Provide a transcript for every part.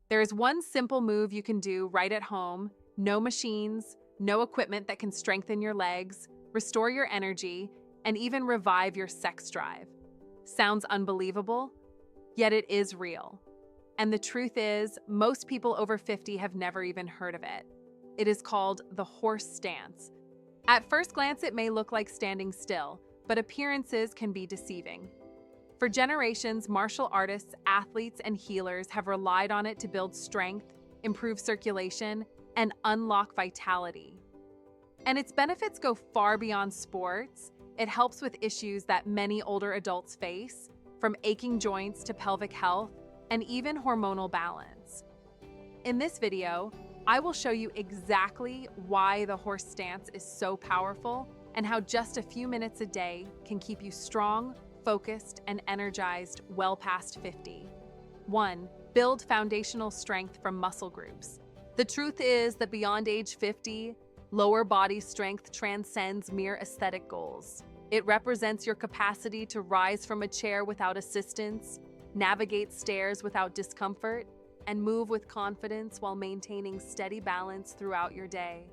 There is one simple move you can do right at home. No machines, no equipment that can strengthen your legs, restore your energy, and even revive your sex drive. Sounds unbelievable? Yet it is real. And the truth is, most people over 50 have never even heard of it. It is called the horse stance. At first glance, it may look like standing still, but appearances can be deceiving. For generations, martial artists, athletes, and healers have relied on it to build strength, improve circulation, and unlock vitality. And its benefits go far beyond sports. It helps with issues that many older adults face, from aching joints to pelvic health, and even hormonal balance. In this video, I will show you exactly why the horse stance is so powerful and how just a few minutes a day can keep you strong, focused, and energized well past 50. 1. Build foundational strength from muscle groups. The truth is that beyond age 50, lower body strength transcends mere aesthetic goals. It represents your capacity to rise from a chair without assistance, navigate stairs without discomfort, and move with confidence while maintaining steady balance throughout your day.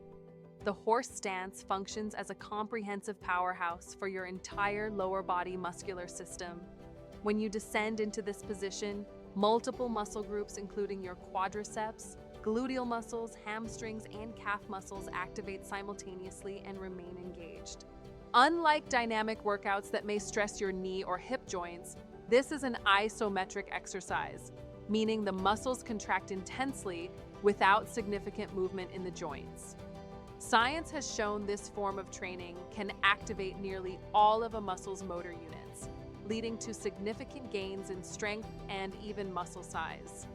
The horse stance functions as a comprehensive powerhouse for your entire lower body muscular system. When you descend into this position, multiple muscle groups, including your quadriceps, gluteal muscles, hamstrings, and calf muscles, activate simultaneously and remain engaged. Unlike dynamic workouts that may stress your knee or hip joints, this is an isometric exercise, meaning the muscles contract intensely without significant movement in the joints. Science has shown this form of training can activate nearly all of a muscle's motor units, leading to significant gains in strength and even muscle size.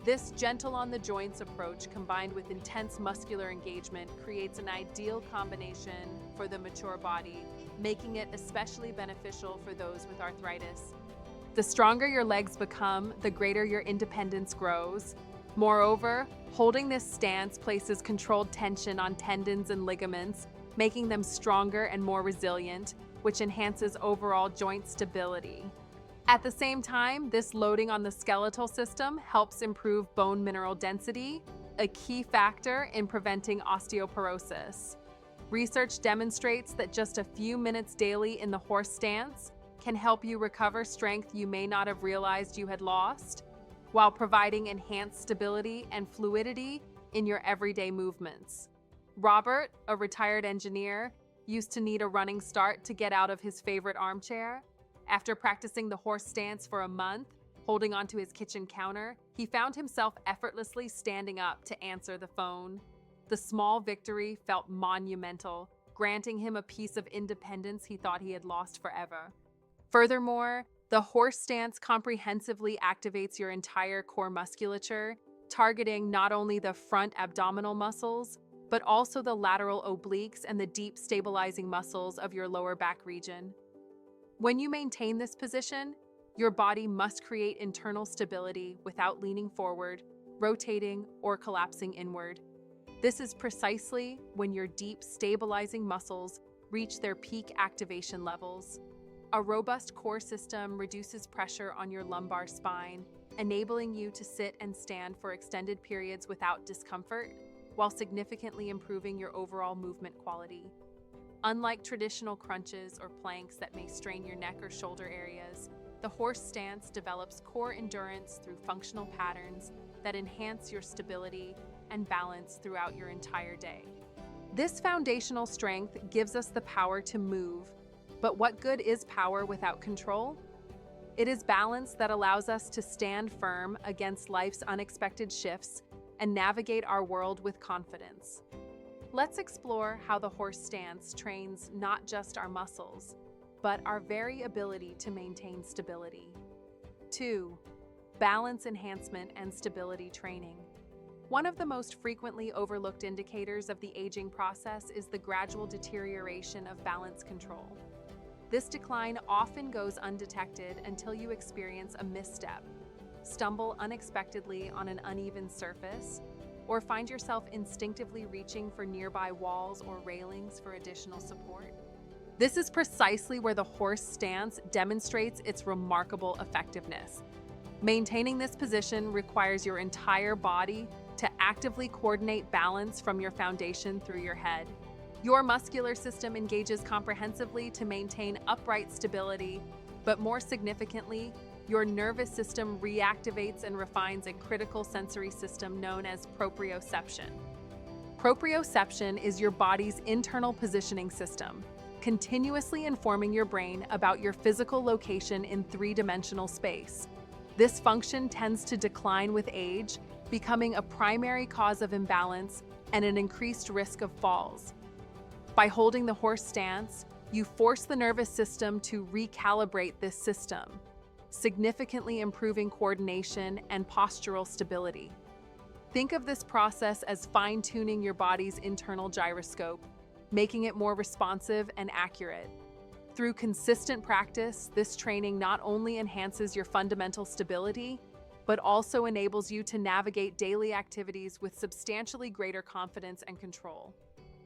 This gentle on the joints approach, combined with intense muscular engagement, creates an ideal combination for the mature body, making it especially beneficial for those with arthritis. The stronger your legs become, the greater your independence grows. Moreover, holding this stance places controlled tension on tendons and ligaments, making them stronger and more resilient, which enhances overall joint stability. At the same time, this loading on the skeletal system helps improve bone mineral density, a key factor in preventing osteoporosis. Research demonstrates that just a few minutes daily in the horse stance can help you recover strength you may not have realized you had lost, while providing enhanced stability and fluidity in your everyday movements. Robert, a retired engineer, used to need a running start to get out of his favorite armchair. After practicing the horse stance for a month, holding onto his kitchen counter, he found himself effortlessly standing up to answer the phone. The small victory felt monumental, granting him a piece of independence he thought he had lost forever. Furthermore, the horse stance comprehensively activates your entire core musculature, targeting not only the front abdominal muscles, but also the lateral obliques and the deep stabilizing muscles of your lower back region. When you maintain this position, your body must create internal stability without leaning forward, rotating, or collapsing inward. This is precisely when your deep stabilizing muscles reach their peak activation levels. A robust core system reduces pressure on your lumbar spine, enabling you to sit and stand for extended periods without discomfort, while significantly improving your overall movement quality. Unlike traditional crunches or planks that may strain your neck or shoulder areas, the horse stance develops core endurance through functional patterns that enhance your stability and balance throughout your entire day. This foundational strength gives us the power to move, but what good is power without control? It is balance that allows us to stand firm against life's unexpected shifts and navigate our world with confidence. Let's explore how the horse stance trains not just our muscles, but our very ability to maintain stability. 2. Balance enhancement and stability training. One of the most frequently overlooked indicators of the aging process is the gradual deterioration of balance control. This decline often goes undetected until you experience a misstep, stumble unexpectedly on an uneven surface, or find yourself instinctively reaching for nearby walls or railings for additional support. This is precisely where the horse stance demonstrates its remarkable effectiveness. Maintaining this position requires your entire body to actively coordinate balance from your foundation through your head. Your muscular system engages comprehensively to maintain upright stability, but more significantly, your nervous system reactivates and refines a critical sensory system known as proprioception. Proprioception is your body's internal positioning system, continuously informing your brain about your physical location in three-dimensional space. This function tends to decline with age, becoming a primary cause of imbalance and an increased risk of falls. By holding the horse stance, you force the nervous system to recalibrate this system, significantly improving coordination and postural stability. Think of this process as fine-tuning your body's internal gyroscope, making it more responsive and accurate. Through consistent practice, this training not only enhances your fundamental stability, but also enables you to navigate daily activities with substantially greater confidence and control.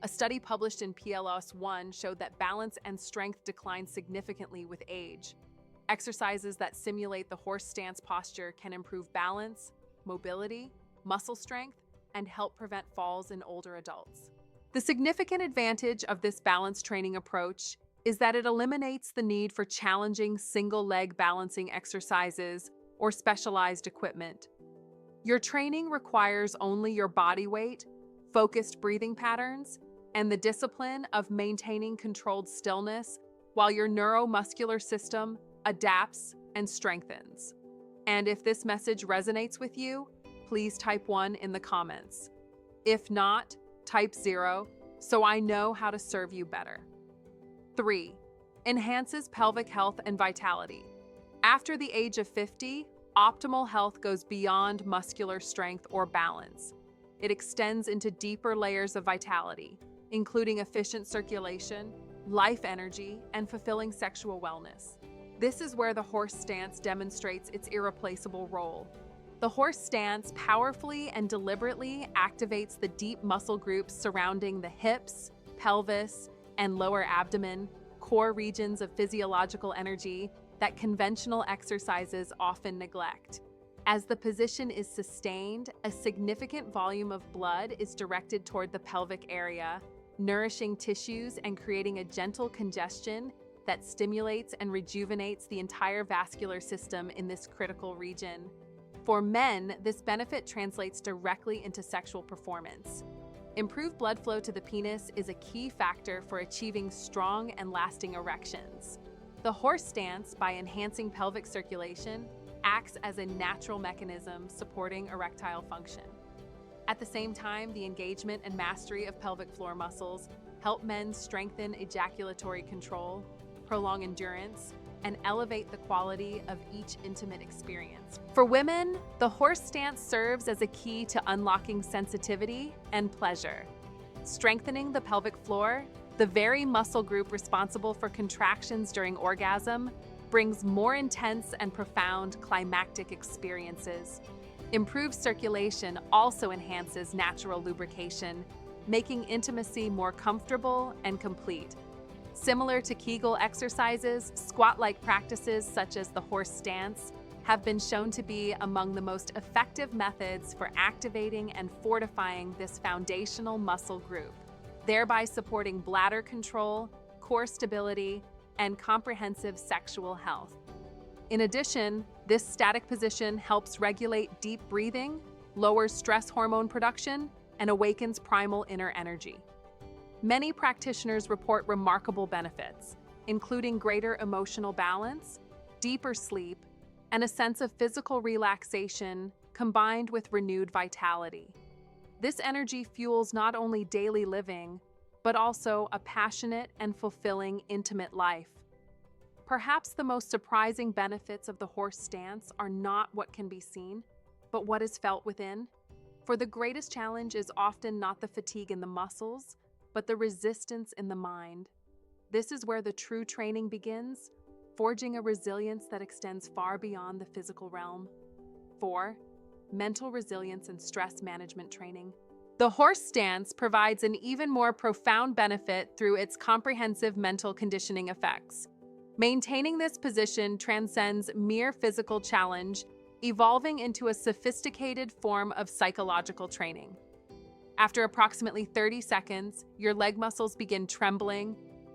A study published in PLOS One showed that balance and strength decline significantly with age. Exercises that simulate the horse stance posture can improve balance, mobility, muscle strength, and help prevent falls in older adults. The significant advantage of this balance training approach is that it eliminates the need for challenging single-leg balancing exercises or specialized equipment. Your training requires only your body weight, focused breathing patterns, and the discipline of maintaining controlled stillness while your neuromuscular system adapts and strengthens. And if this message resonates with you, please type 1 in the comments. If not, type 0 so I know how to serve you better. 3. Enhances pelvic health and vitality. After the age of 50, optimal health goes beyond muscular strength or balance. It extends into deeper layers of vitality, including efficient circulation, life energy, and fulfilling sexual wellness. This is where the horse stance demonstrates its irreplaceable role. The horse stance powerfully and deliberately activates the deep muscle groups surrounding the hips, pelvis, and lower abdomen, core regions of physiological energy that conventional exercises often neglect. As the position is sustained, a significant volume of blood is directed toward the pelvic area, nourishing tissues and creating a gentle congestion that stimulates and rejuvenates the entire vascular system in this critical region. For men, this benefit translates directly into sexual performance. Improved blood flow to the penis is a key factor for achieving strong and lasting erections. The horse stance, by enhancing pelvic circulation, acts as a natural mechanism supporting erectile function. At the same time, the engagement and mastery of pelvic floor muscles help men strengthen ejaculatory control, prolong endurance, and elevate the quality of each intimate experience. For women, the horse stance serves as a key to unlocking sensitivity and pleasure. Strengthening the pelvic floor, the very muscle group responsible for contractions during orgasm, brings more intense and profound climactic experiences. Improved circulation also enhances natural lubrication, making intimacy more comfortable and complete. Similar to Kegel exercises, squat-like practices such as the horse stance have been shown to be among the most effective methods for activating and fortifying this foundational muscle group, thereby supporting bladder control, core stability, and comprehensive sexual health. In addition, this static position helps regulate deep breathing, lowers stress hormone production, and awakens primal inner energy. Many practitioners report remarkable benefits, including greater emotional balance, deeper sleep, and a sense of physical relaxation combined with renewed vitality. This energy fuels not only daily living, but also a passionate and fulfilling intimate life. Perhaps the most surprising benefits of the horse stance are not what can be seen, but what is felt within. For the greatest challenge is often not the fatigue in the muscles, but the resistance in the mind. This is where the true training begins, forging a resilience that extends far beyond the physical realm. 4. Mental resilience and stress management training. The horse stance provides an even more profound benefit through its comprehensive mental conditioning effects. Maintaining this position transcends mere physical challenge evolving into a sophisticated form of psychological training. After approximately 30 seconds, your leg muscles begin trembling,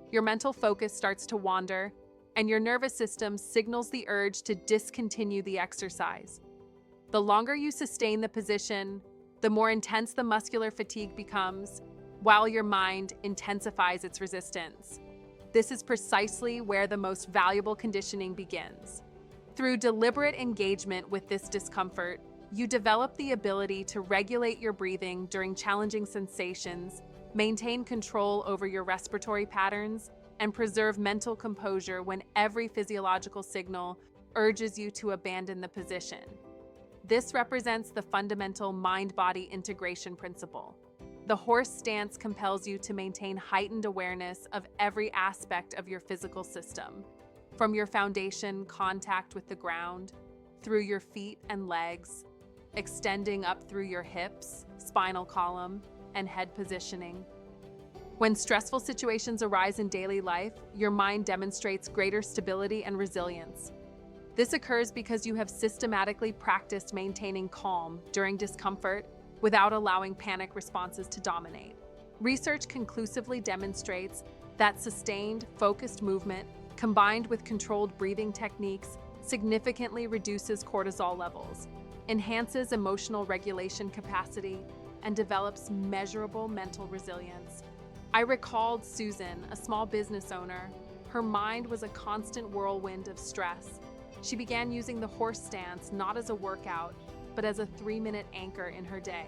your mental focus starts to wander, and your nervous system signals the urge to discontinue the exercise. The longer you sustain the position, the more intense the muscular fatigue becomes, while your mind intensifies its resistance. This is precisely where the most valuable conditioning begins. Through deliberate engagement with this discomfort, you develop the ability to regulate your breathing during challenging sensations, maintain control over your respiratory patterns, and preserve mental composure when every physiological signal urges you to abandon the position. This represents the fundamental mind-body integration principle. The horse stance compels you to maintain heightened awareness of every aspect of your physical system, from your foundation contact with the ground, through your feet and legs, extending up through your hips, spinal column, and head positioning. When stressful situations arise in daily life, your mind demonstrates greater stability and resilience. This occurs because you have systematically practiced maintaining calm during discomfort without allowing panic responses to dominate. Research conclusively demonstrates that sustained, focused movement, combined with controlled breathing techniques, significantly reduces cortisol levels, enhances emotional regulation capacity, and develops measurable mental resilience. I recalled Susan, a small business owner. Her mind was a constant whirlwind of stress. She began using the horse stance not as a workout, but as a 3-minute anchor in her day.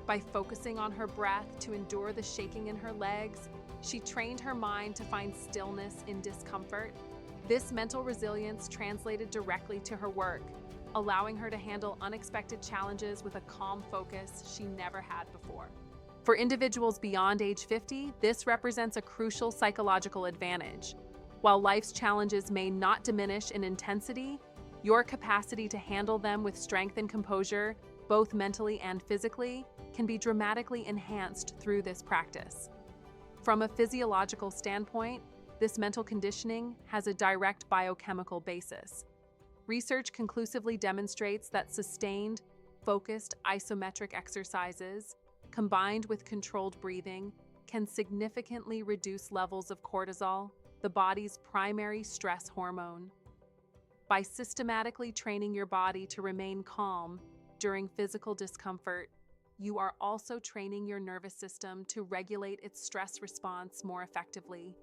By focusing on her breath to endure the shaking in her legs, she trained her mind to find stillness in discomfort. This mental resilience translated directly to her work, allowing her to handle unexpected challenges with a calm focus she never had before. For individuals beyond age 50, this represents a crucial psychological advantage. While life's challenges may not diminish in intensity, your capacity to handle them with strength and composure, both mentally and physically, can be dramatically enhanced through this practice. From a physiological standpoint, this mental conditioning has a direct biochemical basis. Research conclusively demonstrates that sustained, focused isometric exercises, combined with controlled breathing, can significantly reduce levels of cortisol, the body's primary stress hormone. By systematically training your body to remain calm during physical discomfort, you are also training your nervous system to regulate its stress response more effectively.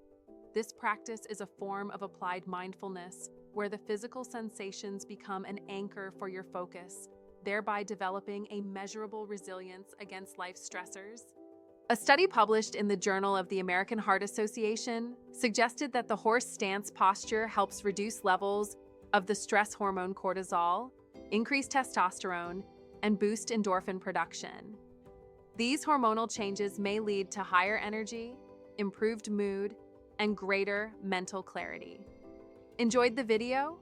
This practice is a form of applied mindfulness, where the physical sensations become an anchor for your focus, thereby developing a measurable resilience against life's stressors. A study published in the Journal of the American Heart Association suggested that the horse stance posture helps reduce levels of the stress hormone cortisol, increase testosterone, and boost endorphin production. These hormonal changes may lead to higher energy, improved mood, and greater mental clarity. Enjoyed the video?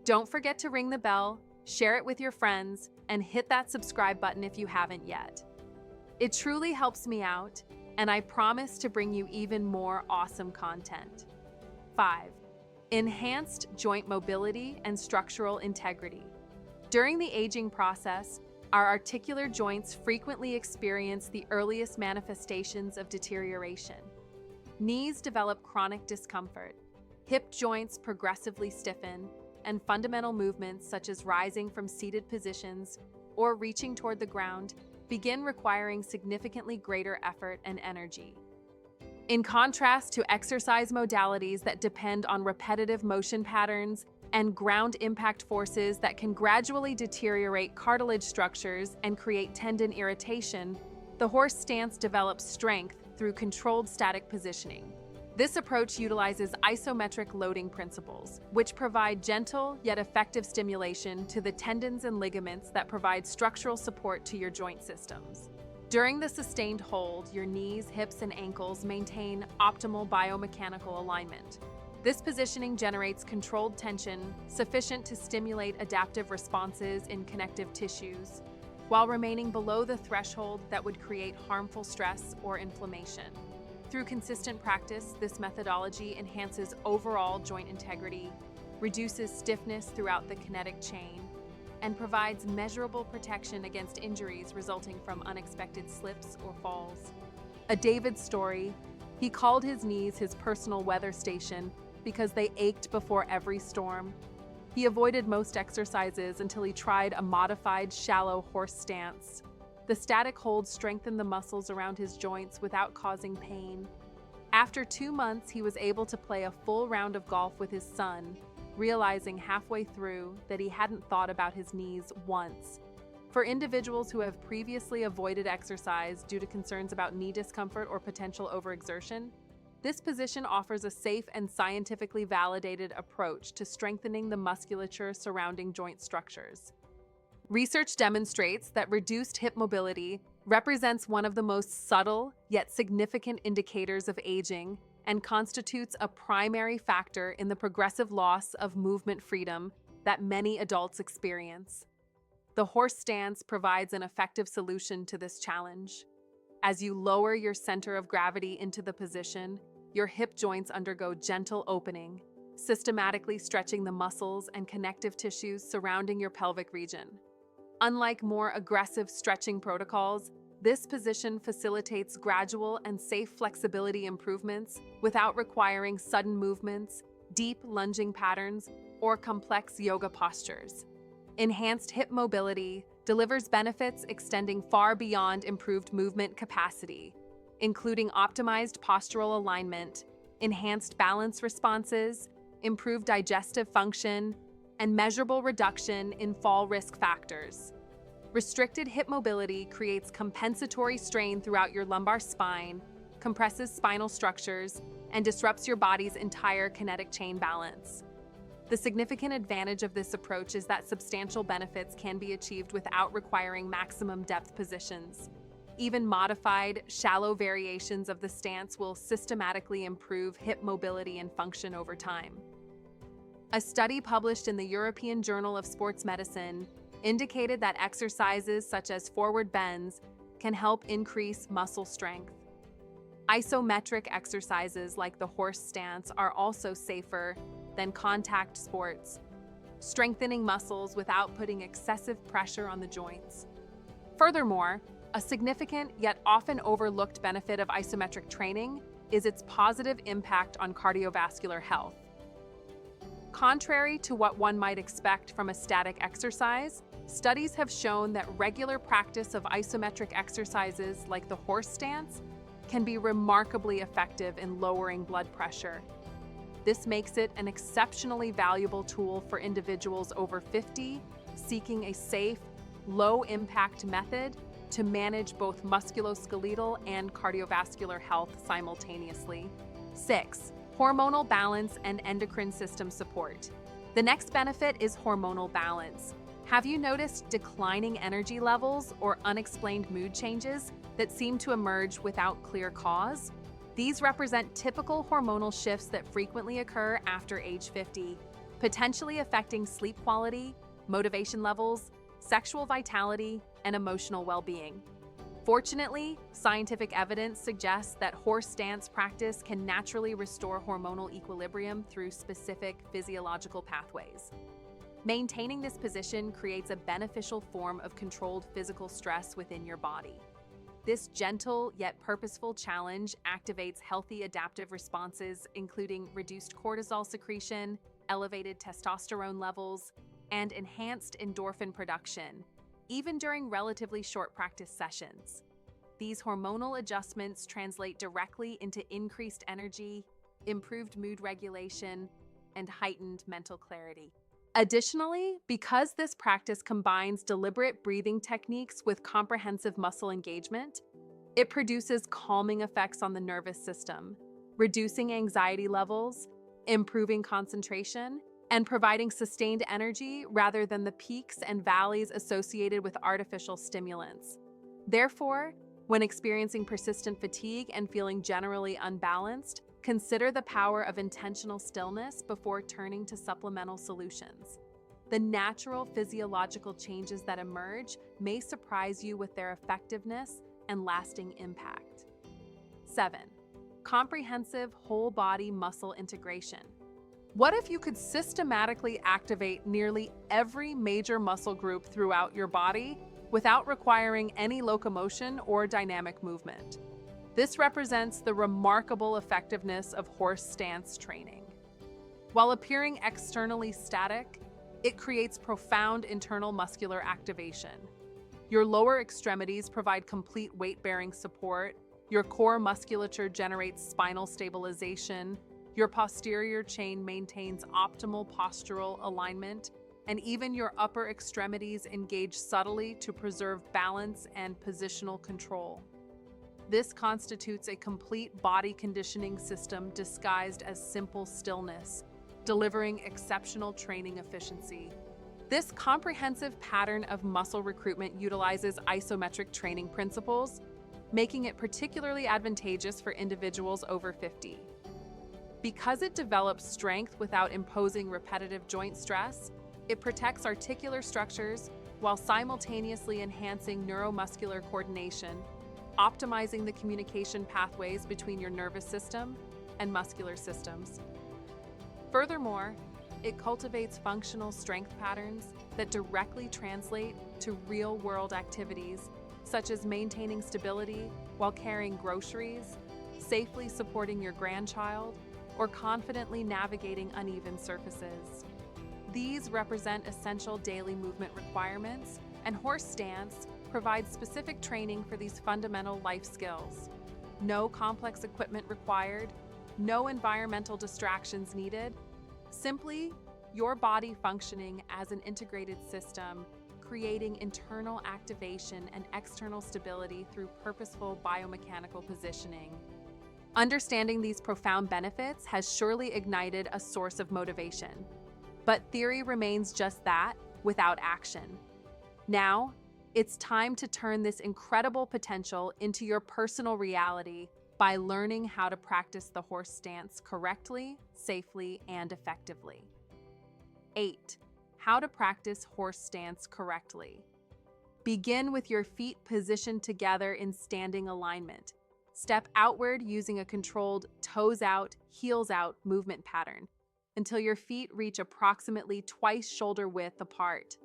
Don't forget to ring the bell, share it with your friends, and hit that subscribe button if you haven't yet. It truly helps me out, and I promise to bring you even more awesome content. 5. Enhanced joint mobility and structural integrity. During the aging process, our articular joints frequently experience the earliest manifestations of deterioration. Knees develop chronic discomfort, hip joints progressively stiffen, and fundamental movements such as rising from seated positions or reaching toward the ground begin requiring significantly greater effort and energy. In contrast to exercise modalities that depend on repetitive motion patterns and ground impact forces that can gradually deteriorate cartilage structures and create tendon irritation, the horse stance develops strength through controlled static positioning. This approach utilizes isometric loading principles, which provide gentle yet effective stimulation to the tendons and ligaments that provide structural support to your joint systems. During the sustained hold, your knees, hips, and ankles maintain optimal biomechanical alignment. This positioning generates controlled tension sufficient to stimulate adaptive responses in connective tissues, while remaining below the threshold that would create harmful stress or inflammation. Through consistent practice, this methodology enhances overall joint integrity, reduces stiffness throughout the kinetic chain, and provides measurable protection against injuries resulting from unexpected slips or falls. A David story, he called his knees his personal weather station because they ached before every storm. He avoided most exercises until he tried a modified shallow horse stance. The static hold strengthened the muscles around his joints without causing pain. After 2 months, he was able to play a full round of golf with his son, realizing halfway through that he hadn't thought about his knees once. For individuals who have previously avoided exercise due to concerns about knee discomfort or potential overexertion, this position offers a safe and scientifically validated approach to strengthening the musculature surrounding joint structures. Research demonstrates that reduced hip mobility represents one of the most subtle yet significant indicators of aging and constitutes a primary factor in the progressive loss of movement freedom that many adults experience. The horse stance provides an effective solution to this challenge. As you lower your center of gravity into the position, your hip joints undergo gentle opening, systematically stretching the muscles and connective tissues surrounding your pelvic region. Unlike more aggressive stretching protocols, this position facilitates gradual and safe flexibility improvements without requiring sudden movements, deep lunging patterns, or complex yoga postures. Enhanced hip mobility delivers benefits extending far beyond improved movement capacity, including optimized postural alignment, enhanced balance responses, improved digestive function, and measurable reduction in fall risk factors. Restricted hip mobility creates compensatory strain throughout your lumbar spine, compresses spinal structures, and disrupts your body's entire kinetic chain balance. The significant advantage of this approach is that substantial benefits can be achieved without requiring maximum depth positions. Even modified, shallow variations of the stance will systematically improve hip mobility and function over time. A study published in the European Journal of Sports Medicine indicated that exercises such as forward bends can help increase muscle strength. Isometric exercises like the horse stance are also safer than contact sports, strengthening muscles without putting excessive pressure on the joints. Furthermore, a significant yet often overlooked benefit of isometric training is its positive impact on cardiovascular health. Contrary to what one might expect from a static exercise, studies have shown that regular practice of isometric exercises like the horse stance can be remarkably effective in lowering blood pressure. This makes it an exceptionally valuable tool for individuals over 50 seeking a safe, low-impact method to manage both musculoskeletal and cardiovascular health simultaneously. 6. Hormonal balance and endocrine system support. The next benefit is hormonal balance. Have you noticed declining energy levels or unexplained mood changes that seem to emerge without clear cause? These represent typical hormonal shifts that frequently occur after age 50, potentially affecting sleep quality, motivation levels, sexual vitality, and emotional well-being. Fortunately, scientific evidence suggests that horse stance practice can naturally restore hormonal equilibrium through specific physiological pathways. Maintaining this position creates a beneficial form of controlled physical stress within your body. This gentle yet purposeful challenge activates healthy adaptive responses, including reduced cortisol secretion, elevated testosterone levels, and enhanced endorphin production, even during relatively short practice sessions. These hormonal adjustments translate directly into increased energy, improved mood regulation, and heightened mental clarity. Additionally, because this practice combines deliberate breathing techniques with comprehensive muscle engagement, it produces calming effects on the nervous system, reducing anxiety levels, improving concentration, and providing sustained energy rather than the peaks and valleys associated with artificial stimulants. Therefore, when experiencing persistent fatigue and feeling generally unbalanced, consider the power of intentional stillness before turning to supplemental solutions. The natural physiological changes that emerge may surprise you with their effectiveness and lasting impact. 7. Comprehensive whole-body muscle integration. What if you could systematically activate nearly every major muscle group throughout your body without requiring any locomotion or dynamic movement? This represents the remarkable effectiveness of horse stance training. While appearing externally static, it creates profound internal muscular activation. Your lower extremities provide complete weight-bearing support, your core musculature generates spinal stabilization, your posterior chain maintains optimal postural alignment, and even your upper extremities engage subtly to preserve balance and positional control. This constitutes a complete body conditioning system disguised as simple stillness, delivering exceptional training efficiency. This comprehensive pattern of muscle recruitment utilizes isometric training principles, making it particularly advantageous for individuals over 50. Because it develops strength without imposing repetitive joint stress, it protects articular structures while simultaneously enhancing neuromuscular coordination, optimizing the communication pathways between your nervous system and muscular systems. Furthermore, it cultivates functional strength patterns that directly translate to real-world activities, such as maintaining stability while carrying groceries, safely supporting your grandchild, or confidently navigating uneven surfaces. These represent essential daily movement requirements, and horse stance provides specific training for these fundamental life skills. No complex equipment required, no environmental distractions needed, simply your body functioning as an integrated system, creating internal activation and external stability through purposeful biomechanical positioning. Understanding these profound benefits has surely ignited a source of motivation. But theory remains just that, without action. Now, it's time to turn this incredible potential into your personal reality by learning how to practice the horse stance correctly, safely, and effectively. 8. How to practice horse stance correctly. Begin with your feet positioned together in standing alignment. Step outward using a controlled toes out, heels out movement pattern until your feet reach approximately twice shoulder width apart.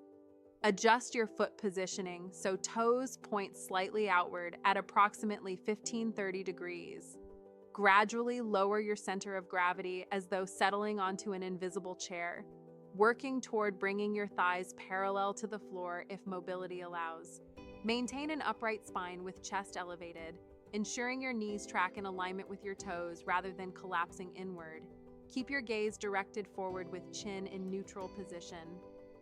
Adjust your foot positioning so toes point slightly outward at approximately 15-30 degrees. Gradually lower your center of gravity as though settling onto an invisible chair, working toward bringing your thighs parallel to the floor if mobility allows. Maintain an upright spine with chest elevated, ensuring your knees track in alignment with your toes rather than collapsing inward. Keep your gaze directed forward with chin in neutral position.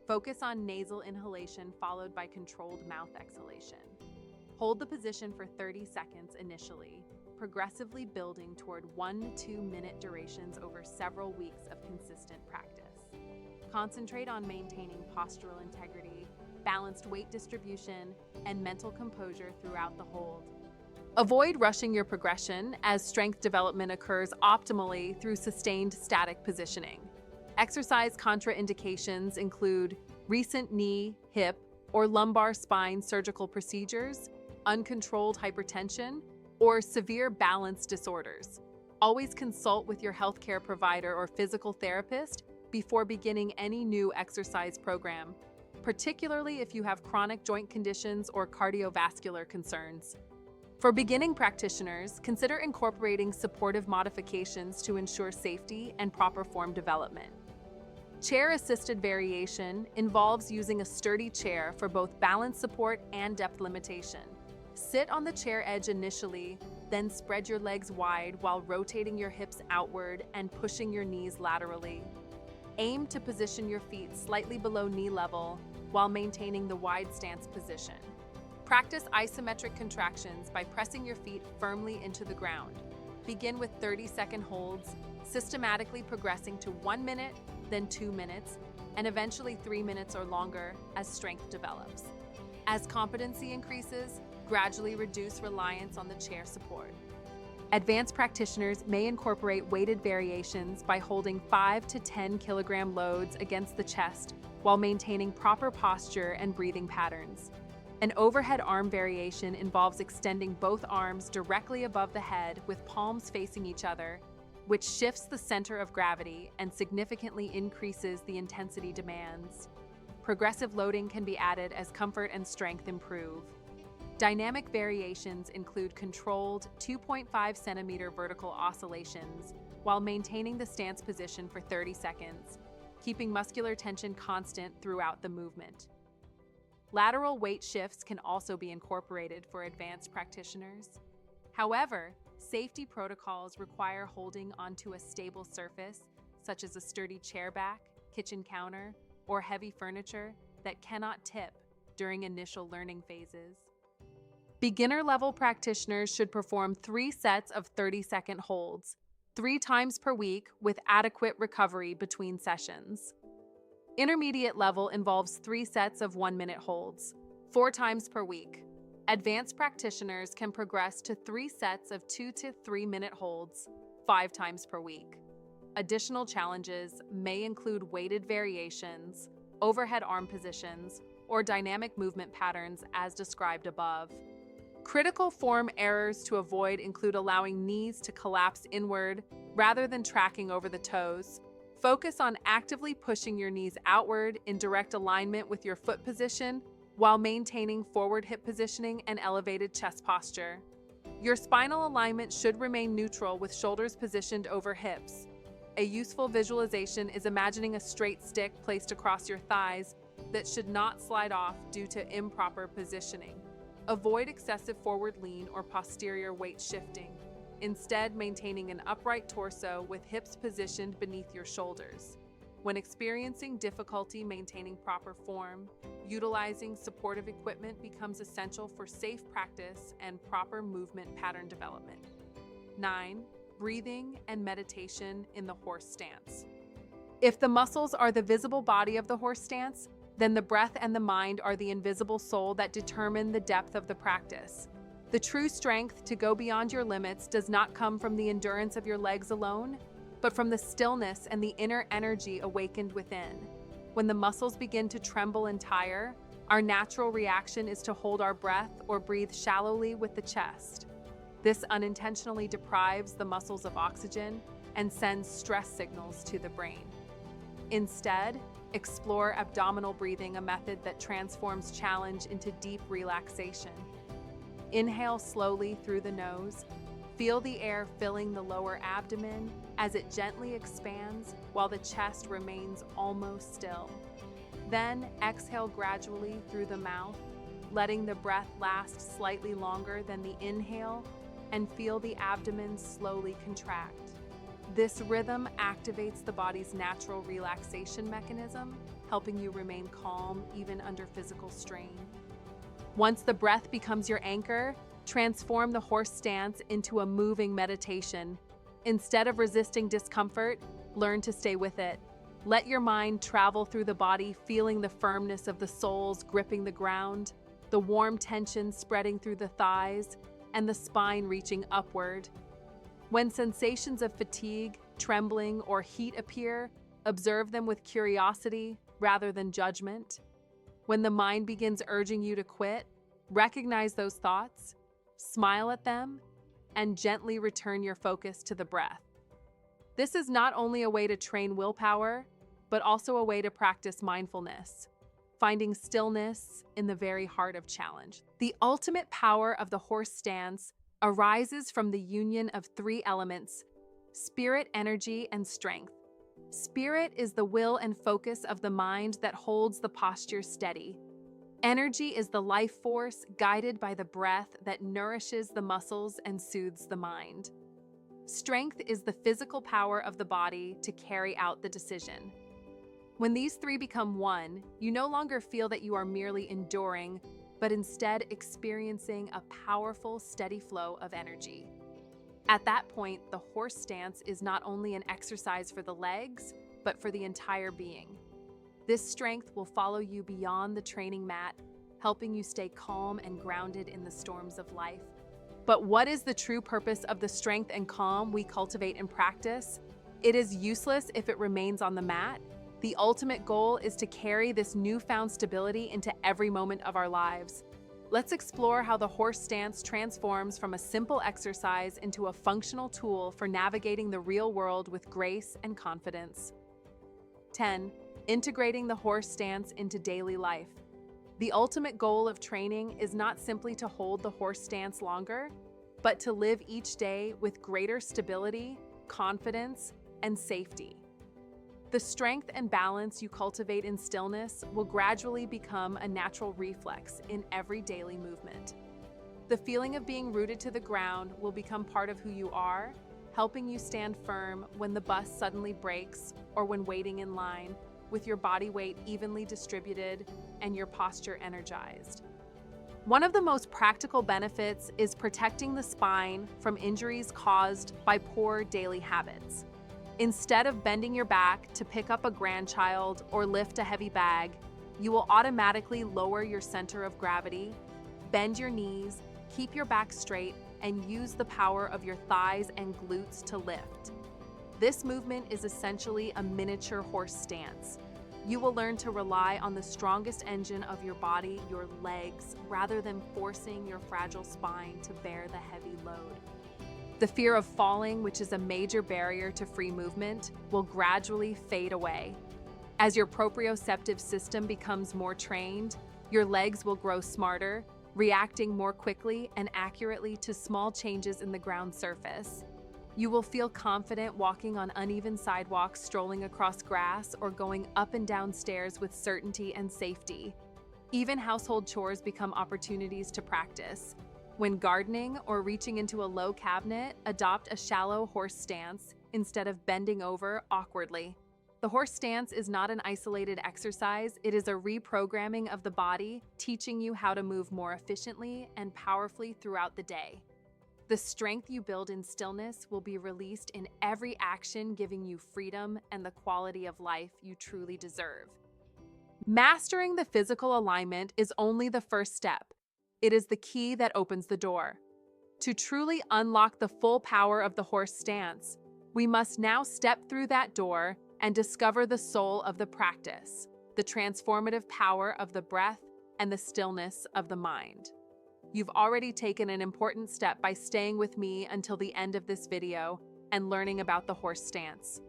Focus on nasal inhalation followed by controlled mouth exhalation. Hold the position for 30 seconds initially, progressively building toward 1 to 2 minute durations over several weeks of consistent practice. Concentrate on maintaining postural integrity, balanced weight distribution, and mental composure throughout the hold. Avoid rushing your progression as strength development occurs optimally through sustained static positioning. Exercise contraindications include recent knee, hip, or lumbar spine surgical procedures, uncontrolled hypertension, or severe balance disorders. Always consult with your healthcare provider or physical therapist before beginning any new exercise program, particularly if you have chronic joint conditions or cardiovascular concerns. For beginning practitioners, consider incorporating supportive modifications to ensure safety and proper form development. Chair-assisted variation involves using a sturdy chair for both balance support and depth limitation. Sit on the chair edge initially, then spread your legs wide while rotating your hips outward and pushing your knees laterally. Aim to position your feet slightly below knee level while maintaining the wide stance position. Practice isometric contractions by pressing your feet firmly into the ground. Begin with 30-second holds, systematically progressing to 1 minute, then 2 minutes, and eventually 3 minutes or longer as strength develops. As competency increases, gradually reduce reliance on the chair support. Advanced practitioners may incorporate weighted variations by holding 5 to 10 kilogram loads against the chest while maintaining proper posture and breathing patterns. An overhead arm variation involves extending both arms directly above the head with palms facing each other, which shifts the center of gravity and significantly increases the intensity demands. Progressive loading can be added as comfort and strength improve. Dynamic variations include controlled 2.5 centimeter vertical oscillations while maintaining the stance position for 30 seconds, keeping muscular tension constant throughout the movement. Lateral weight shifts can also be incorporated for advanced practitioners. However, safety protocols require holding onto a stable surface, such as a sturdy chair back, kitchen counter, or heavy furniture that cannot tip during initial learning phases. Beginner-level practitioners should perform 3 sets of 30-second holds, 3 times per week with adequate recovery between sessions. Intermediate level involves 3 sets of 1-minute holds, 4 times per week. Advanced practitioners can progress to 3 sets of 2 to 3-minute holds, 5 times per week. Additional challenges may include weighted variations, overhead arm positions, or dynamic movement patterns as described above. Critical form errors to avoid include allowing knees to collapse inward rather than tracking over the toes. Focus on actively pushing your knees outward in direct alignment with your foot position while maintaining forward hip positioning and elevated chest posture. Your spinal alignment should remain neutral with shoulders positioned over hips. A useful visualization is imagining a straight stick placed across your thighs that should not slide off due to improper positioning. Avoid excessive forward lean or posterior weight shifting, instead maintaining an upright torso with hips positioned beneath your shoulders. When experiencing difficulty maintaining proper form, utilizing supportive equipment becomes essential for safe practice and proper movement pattern development. 9. Breathing and meditation in the horse stance. If the muscles are the visible body of the horse stance, then the breath and the mind are the invisible soul that determine the depth of the practice. The true strength to go beyond your limits does not come from the endurance of your legs alone, but from the stillness and the inner energy awakened within. When the muscles begin to tremble and tire, our natural reaction is to hold our breath or breathe shallowly with the chest. This unintentionally deprives the muscles of oxygen and sends stress signals to the brain. Instead, explore abdominal breathing, a method that transforms challenge into deep relaxation. Inhale slowly through the nose. Feel the air filling the lower abdomen as it gently expands while the chest remains almost still. Then exhale gradually through the mouth, letting the breath last slightly longer than the inhale, and feel the abdomen slowly contract. This rhythm activates the body's natural relaxation mechanism, helping you remain calm even under physical strain. Once the breath becomes your anchor, transform the horse stance into a moving meditation. Instead of resisting discomfort, learn to stay with it. Let your mind travel through the body, feeling the firmness of the soles gripping the ground, the warm tension spreading through the thighs, and the spine reaching upward. When sensations of fatigue, trembling, or heat appear, observe them with curiosity rather than judgment. When the mind begins urging you to quit, recognize those thoughts, smile at them, and gently return your focus to the breath. This is not only a way to train willpower, but also a way to practice mindfulness, finding stillness in the very heart of challenge. The ultimate power of the horse stance arises from the union of 3 elements: spirit, energy, and strength. Spirit is the will and focus of the mind that holds the posture steady. Energy is the life force guided by the breath that nourishes the muscles and soothes the mind. Strength is the physical power of the body to carry out the decision. When these 3 become one, you no longer feel that you are merely enduring, but instead experiencing a powerful, steady flow of energy. At that point, the horse stance is not only an exercise for the legs, but for the entire being. This strength will follow you beyond the training mat, helping you stay calm and grounded in the storms of life. But what is the true purpose of the strength and calm we cultivate in practice? It is useless if it remains on the mat. The ultimate goal is to carry this newfound stability into every moment of our lives. Let's explore how the horse stance transforms from a simple exercise into a functional tool for navigating the real world with grace and confidence. 10. Integrating the horse stance into daily life. The ultimate goal of training is not simply to hold the horse stance longer, but to live each day with greater stability, confidence, and safety. The strength and balance you cultivate in stillness will gradually become a natural reflex in every daily movement. The feeling of being rooted to the ground will become part of who you are, helping you stand firm when the bus suddenly breaks or when waiting in line, with your body weight evenly distributed and your posture energized. One of the most practical benefits is protecting the spine from injuries caused by poor daily habits. Instead of bending your back to pick up a grandchild or lift a heavy bag, you will automatically lower your center of gravity, bend your knees, keep your back straight, and use the power of your thighs and glutes to lift. This movement is essentially a miniature horse stance. You will learn to rely on the strongest engine of your body, your legs, rather than forcing your fragile spine to bear the heavy load. The fear of falling, which is a major barrier to free movement, will gradually fade away. As your proprioceptive system becomes more trained, your legs will grow smarter, reacting more quickly and accurately to small changes in the ground surface. You will feel confident walking on uneven sidewalks, strolling across grass, or going up and down stairs with certainty and safety. Even household chores become opportunities to practice. When gardening or reaching into a low cabinet, adopt a shallow horse stance instead of bending over awkwardly. The horse stance is not an isolated exercise, it is a reprogramming of the body, teaching you how to move more efficiently and powerfully throughout the day. The strength you build in stillness will be released in every action, giving you freedom and the quality of life you truly deserve. Mastering the physical alignment is only the first step. It is the key that opens the door. To truly unlock the full power of the horse stance, we must now step through that door and discover the soul of the practice, the transformative power of the breath and the stillness of the mind. You've already taken an important step by staying with me until the end of this video and learning about the horse stance.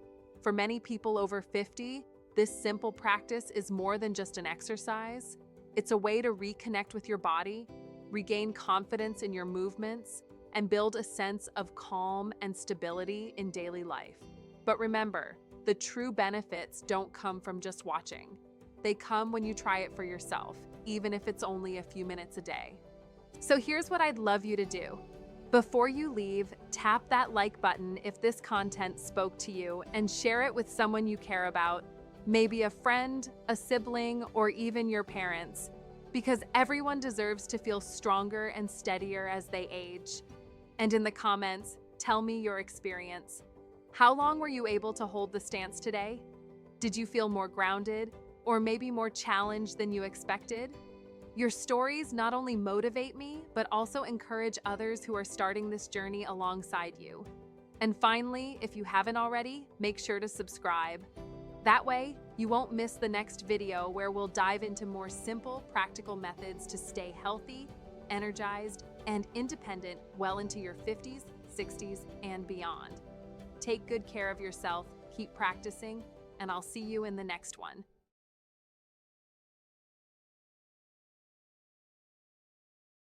For many people over 50, this simple practice is more than just an exercise. It's a way to reconnect with your body, regain confidence in your movements, and build a sense of calm and stability in daily life. But remember, the true benefits don't come from just watching. They come when you try it for yourself, even if it's only a few minutes a day. So here's what I'd love you to do. Before you leave, tap that like button if this content spoke to you and share it with someone you care about, maybe a friend, a sibling, or even your parents, because everyone deserves to feel stronger and steadier as they age. And in the comments, tell me your experience. How long were you able to hold the stance today? Did you feel more grounded, or maybe more challenged than you expected? Your stories not only motivate me, but also encourage others who are starting this journey alongside you. And finally, if you haven't already, make sure to subscribe. That way, you won't miss the next video where we'll dive into more simple, practical methods to stay healthy, energized, and independent well into your 50s, 60s, and beyond. Take good care of yourself, keep practicing, and I'll see you in the next one.